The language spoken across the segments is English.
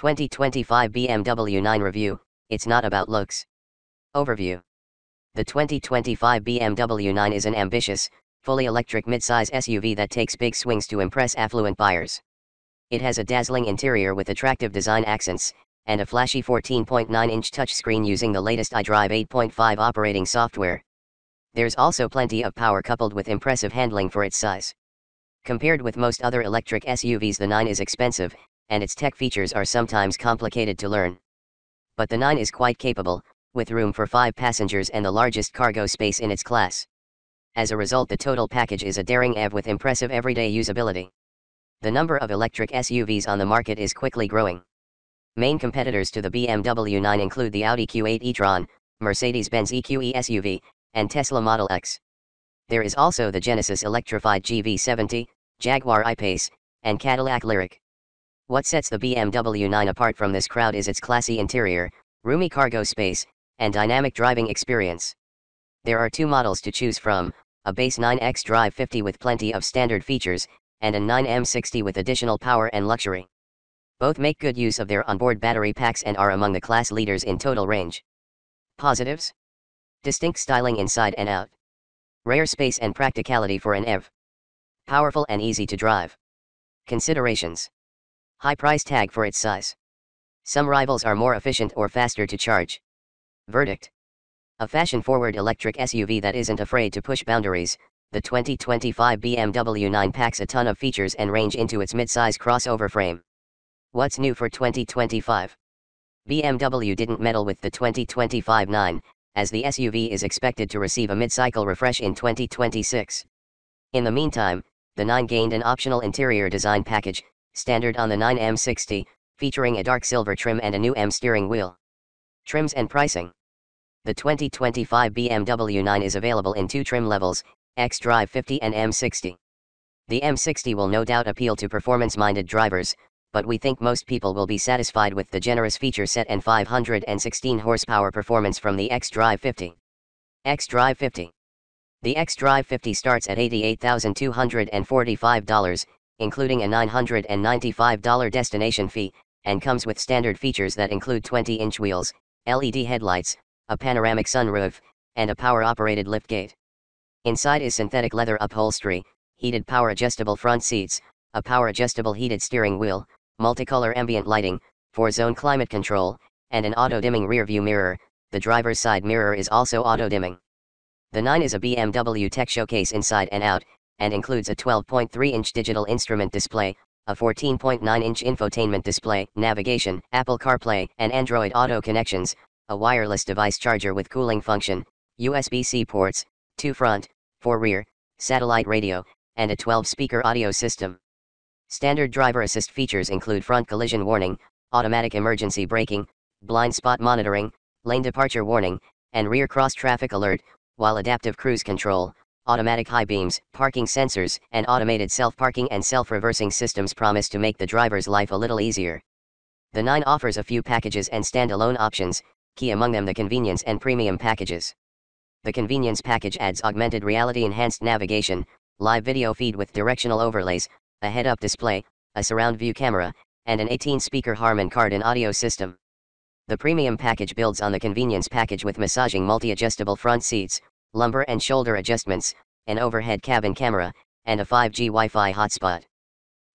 2025 BMW 9 Review, it's not about looks. Overview. The 2025 BMW 9 is an ambitious, fully electric midsize SUV that takes big swings to impress affluent buyers. It has a dazzling interior with attractive design accents, and a flashy 14.9-inch touchscreen using the latest iDrive 8.5 operating software. There's also plenty of power coupled with impressive handling for its size. Compared with most other electric SUVs, the 9 is expensive, and its tech features are sometimes complicated to learn. But the 9 is quite capable, with room for 5 passengers and the largest cargo space in its class. As a result, the total package is a daring EV with impressive everyday usability. The number of electric SUVs on the market is quickly growing. Main competitors to the BMW 9 include the Audi Q8 e-tron, Mercedes-Benz EQE SUV, and Tesla Model X. There is also the Genesis electrified GV70, Jaguar I-Pace, and Cadillac Lyriq. What sets the BMW 9 apart from this crowd is its classy interior, roomy cargo space, and dynamic driving experience. There are 2 models to choose from, a base 9 xdrive50 with plenty of standard features, and a 9 m60 with additional power and luxury. Both make good use of their onboard battery packs and are among the class leaders in total range. Positives: distinct styling inside and out. Rare space and practicality for an EV. Powerful and easy to drive. Considerations: high price tag for its size. Some rivals are more efficient or faster to charge. Verdict: a fashion-forward electric SUV that isn't afraid to push boundaries. The 2025 BMW 9 packs a ton of features and range into its midsize crossover frame. What's new for 2025? BMW didn't meddle with the 2025 9, as the SUV is expected to receive a mid-cycle refresh in 2026. In the meantime, the 9 gained an optional interior design package, standard on the 9 m60, featuring a dark silver trim and a new M steering wheel. Trims and pricing. The 2025 BMW 9 is available in 2 trim levels, xdrive50 and m60. The m60 will no doubt appeal to performance-minded drivers, but we think most people will be satisfied with the generous feature set and 516 horsepower performance from the xdrive50. xdrive50. The xdrive50 starts at $88,245, including a $995 destination fee, and comes with standard features that include 20-inch wheels, LED headlights, a panoramic sunroof, and a power-operated liftgate. Inside is synthetic leather upholstery, heated power-adjustable front seats, a power-adjustable heated steering wheel, multicolor ambient lighting, 4-zone climate control, and an auto-dimming rear-view mirror. The driver's side mirror is also auto-dimming. The 9 is a BMW tech showcase inside and out, and includes a 12.3-inch digital instrument display, a 14.9-inch infotainment display, navigation, Apple CarPlay and Android Auto connections, a wireless device charger with cooling function, USB-C ports, 2 front, 4 rear, satellite radio, and a 12-speaker audio system. Standard driver assist features include front collision warning, automatic emergency braking, blind spot monitoring, lane departure warning, and rear cross-traffic alert, while adaptive cruise control, automatic high beams, parking sensors, and automated self-parking and self-reversing systems promise to make the driver's life a little easier. The 9 offers a few packages and standalone options, key among them the convenience and premium packages. The convenience package adds augmented reality enhanced navigation, live video feed with directional overlays, a head-up display, a surround view camera, and an 18-speaker Harman Kardon audio system. The premium package builds on the convenience package with massaging multi-adjustable front seats, lumbar and shoulder adjustments, an overhead cabin camera, and a 5G Wi-Fi hotspot.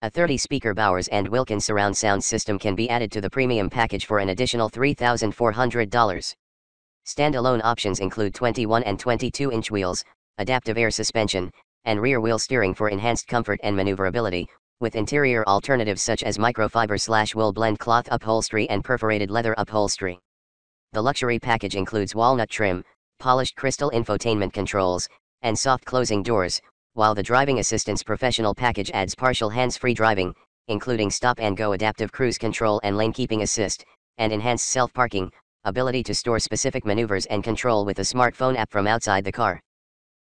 A 30-speaker Bowers and Wilkins surround sound system can be added to the premium package for an additional $3,400. Standalone options include 21 and 22-inch wheels, adaptive air suspension, and rear wheel steering for enhanced comfort and maneuverability, with interior alternatives such as microfiber/wool blend cloth upholstery and perforated leather upholstery. The luxury package includes walnut trim, polished crystal infotainment controls, and soft closing doors, while the driving assistance professional package adds partial hands-free driving, including stop-and-go adaptive cruise control and lane keeping assist, and enhanced self-parking, ability to store specific maneuvers and control with a smartphone app from outside the car.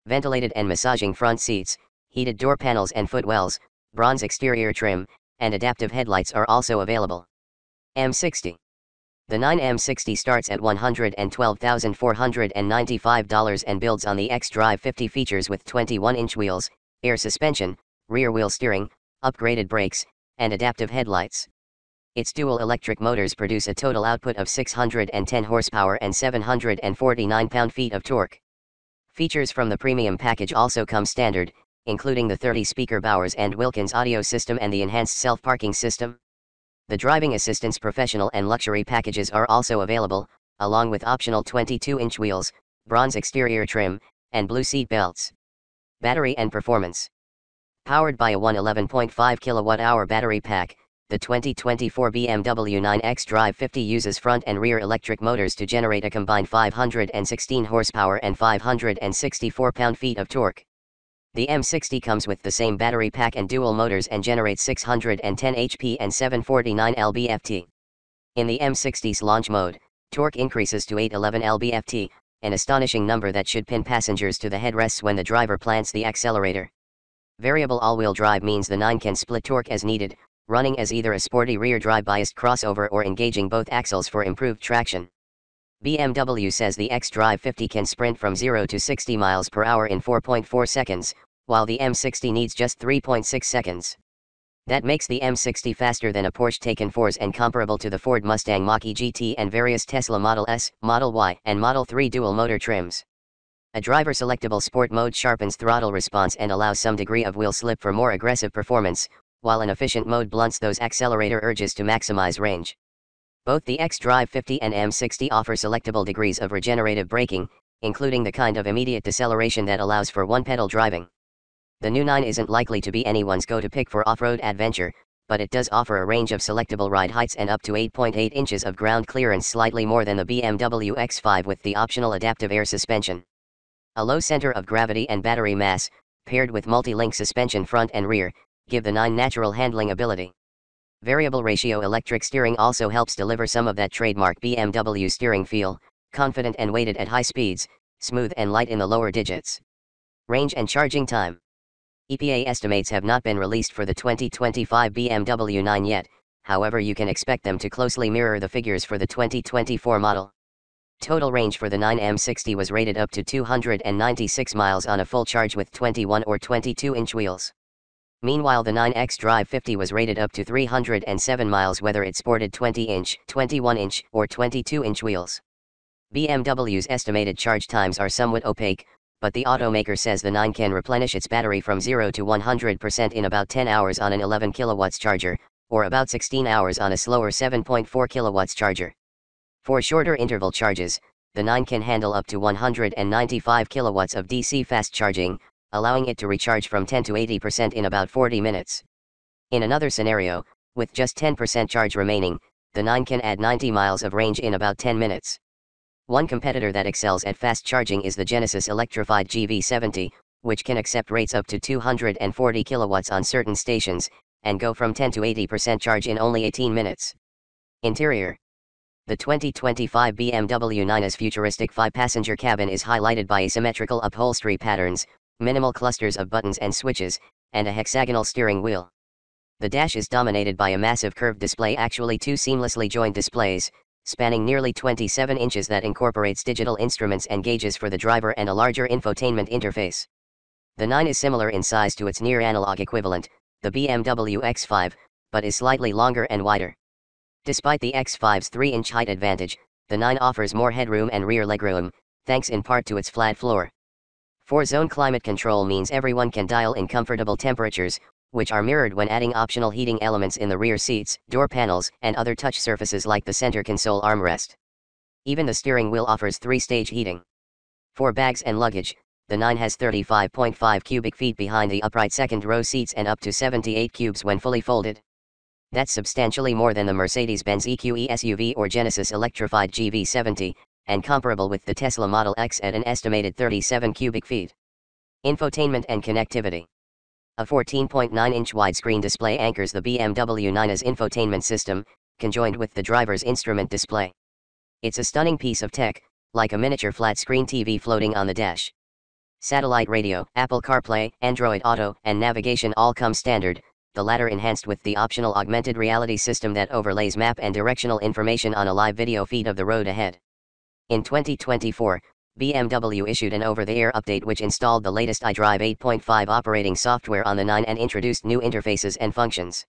Ventilated and massaging front seats, heated door panels and footwells, bronze exterior trim, and adaptive headlights are also available. M60. The 9 M60 starts at $112,495 and builds on the xdrive50 features with 21-inch wheels, air suspension, rear wheel steering, upgraded brakes, and adaptive headlights. Its dual electric motors produce a total output of 610 horsepower and 749 pound-feet of torque. Features from the premium package also come standard, including the 30-speaker Bowers and Wilkins audio system and the enhanced self-parking system. The driving assistance professional and luxury packages are also available, along with optional 22-inch wheels, bronze exterior trim, and blue seat belts. Battery and performance. Powered by a 111.5 kWh battery pack, the 2024 BMW 9 xdrive50 uses front and rear electric motors to generate a combined 516 horsepower and 564 pound-feet of torque. The M60 comes with the same battery pack and dual motors and generates 610 HP and 749 lb-ft. In the M60's launch mode, torque increases to 811 lb-ft, an astonishing number that should pin passengers to the headrests when the driver plants the accelerator. Variable all-wheel drive means the 9 can split torque as needed, running as either a sporty rear-drive biased crossover or engaging both axles for improved traction. BMW says the xdrive50 can sprint from 0 to 60 miles per hour in 4.4 seconds, while the M60 needs just 3.6 seconds. That makes the M60 faster than a Porsche Taycan 4's and comparable to the Ford Mustang Mach-E GT and various Tesla Model S, Model Y, and Model 3 dual-motor trims. A driver-selectable sport mode sharpens throttle response and allows some degree of wheel slip for more aggressive performance, while an efficient mode blunts those accelerator urges to maximize range. Both the xdrive50 and M60 offer selectable degrees of regenerative braking, including the kind of immediate deceleration that allows for one-pedal driving. The new 9 isn't likely to be anyone's go-to pick for off-road adventure, but it does offer a range of selectable ride heights and up to 8.8 inches of ground clearance, slightly more than the BMW X5 with the optional adaptive air suspension. A low center of gravity and battery mass, paired with multi-link suspension front and rear, give the 9 natural handling ability. Variable ratio electric steering also helps deliver some of that trademark BMW steering feel, confident and weighted at high speeds, smooth and light in the lower digits. Range and charging time. EPA estimates have not been released for the 2025 BMW 9 yet, however you can expect them to closely mirror the figures for the 2024 model. Total range for the 9 M60 was rated up to 296 miles on a full charge with 21 or 22-inch wheels. Meanwhile, the 9 xdrive50 was rated up to 307 miles whether it sported 20-inch, 21-inch, or 22-inch wheels. BMW's estimated charge times are somewhat opaque, but the automaker says the 9 can replenish its battery from 0 to 100% in about 10 hours on an 11 kW charger, or about 16 hours on a slower 7.4 kW charger. For shorter interval charges, the 9 can handle up to 195 kilowatts of DC fast charging, allowing it to recharge from 10 to 80% in about 40 minutes. In another scenario, with just 10% charge remaining, the 9 can add 90 miles of range in about 10 minutes. One competitor that excels at fast charging is the Genesis electrified GV70, which can accept rates up to 240 kilowatts on certain stations, and go from 10 to 80% charge in only 18 minutes. Interior. The 2025 BMW 9's futuristic 5-passenger cabin is highlighted by asymmetrical upholstery patterns, minimal clusters of buttons and switches, and a hexagonal steering wheel. The dash is dominated by a massive curved display, actually two seamlessly joined displays, spanning nearly 27 inches that incorporates digital instruments and gauges for the driver and a larger infotainment interface. The 9 is similar in size to its near-analog equivalent, the BMW X5, but is slightly longer and wider. Despite the X5's 3-inch height advantage, the 9 offers more headroom and rear legroom, thanks in part to its flat floor. 4-zone climate control means everyone can dial in comfortable temperatures, which are mirrored when adding optional heating elements in the rear seats, door panels, and other touch surfaces like the center console armrest. Even the steering wheel offers 3-stage heating. For bags and luggage, the 9 has 35.5 cubic feet behind the upright second-row seats and up to 78 cubes when fully folded. That's substantially more than the Mercedes-Benz EQE SUV or Genesis electrified GV70, and comparable with the Tesla Model X at an estimated 37 cubic feet. Infotainment and connectivity. A 14.9-inch widescreen display anchors the BMW 9's infotainment system, conjoined with the driver's instrument display. It's a stunning piece of tech, like a miniature flat-screen TV floating on the dash. Satellite radio, Apple CarPlay, Android Auto, and navigation all come standard, the latter enhanced with the optional augmented reality system that overlays map and directional information on a live video feed of the road ahead. In 2024, BMW issued an over-the-air update which installed the latest iDrive 8.5 operating software on the 9 and introduced new interfaces and functions.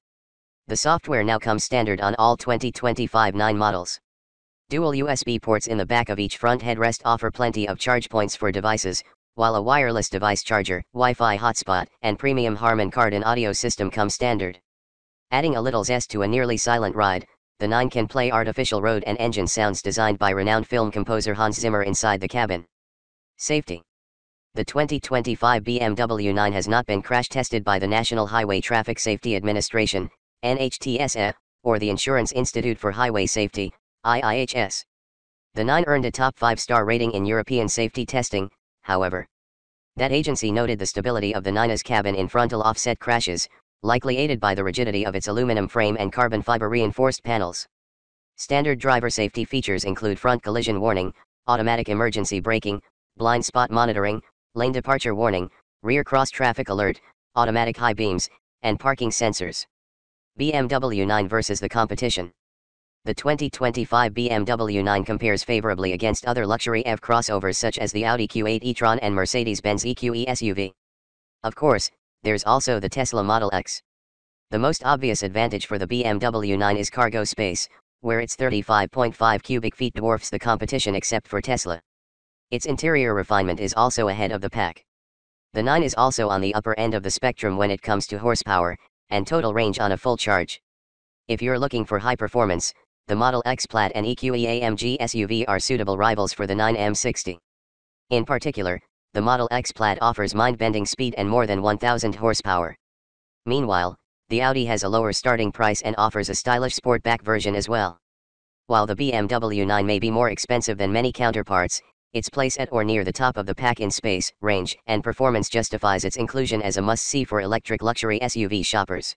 The software now comes standard on all 2025 9 models. Dual USB ports in the back of each front headrest offer plenty of charge points for devices, while a wireless device charger, Wi-Fi hotspot, and premium Harman Kardon audio system come standard. Adding a little zest to a nearly silent ride, the 9 can play artificial road and engine sounds designed by renowned film composer Hans Zimmer inside the cabin. Safety. The 2025 BMW 9 has not been crash tested by the National Highway Traffic Safety Administration, NHTSA, or the Insurance Institute for Highway Safety, IIHS. The 9 earned a top 5-star rating in European safety testing, however. That agency noted the stability of the 9's cabin in frontal offset crashes, likely aided by the rigidity of its aluminum frame and carbon fiber reinforced panels. Standard driver safety features include front collision warning, automatic emergency braking, blind spot monitoring, lane departure warning, rear cross traffic alert, automatic high beams, and parking sensors. BMW 9 versus the competition. The 2025 BMW 9 compares favorably against other luxury EV crossovers such as the Audi Q8 e-tron and Mercedes-Benz EQE SUV. Of course, there's also the Tesla Model X. The most obvious advantage for the BMW 9 is cargo space, where its 35.5 cubic feet dwarfs the competition except for Tesla. Its interior refinement is also ahead of the pack. The 9 is also on the upper end of the spectrum when it comes to horsepower and total range on a full charge. If you're looking for high performance, the Model X Plaid and EQE AMG SUV are suitable rivals for the 9 M60. In particular, the Model X Plaid offers mind-bending speed and more than 1,000 horsepower. Meanwhile, the Audi has a lower starting price and offers a stylish sportback version as well. While the BMW 9 may be more expensive than many counterparts, its place at or near the top of the pack in space, range, and performance justifies its inclusion as a must-see for electric luxury SUV shoppers.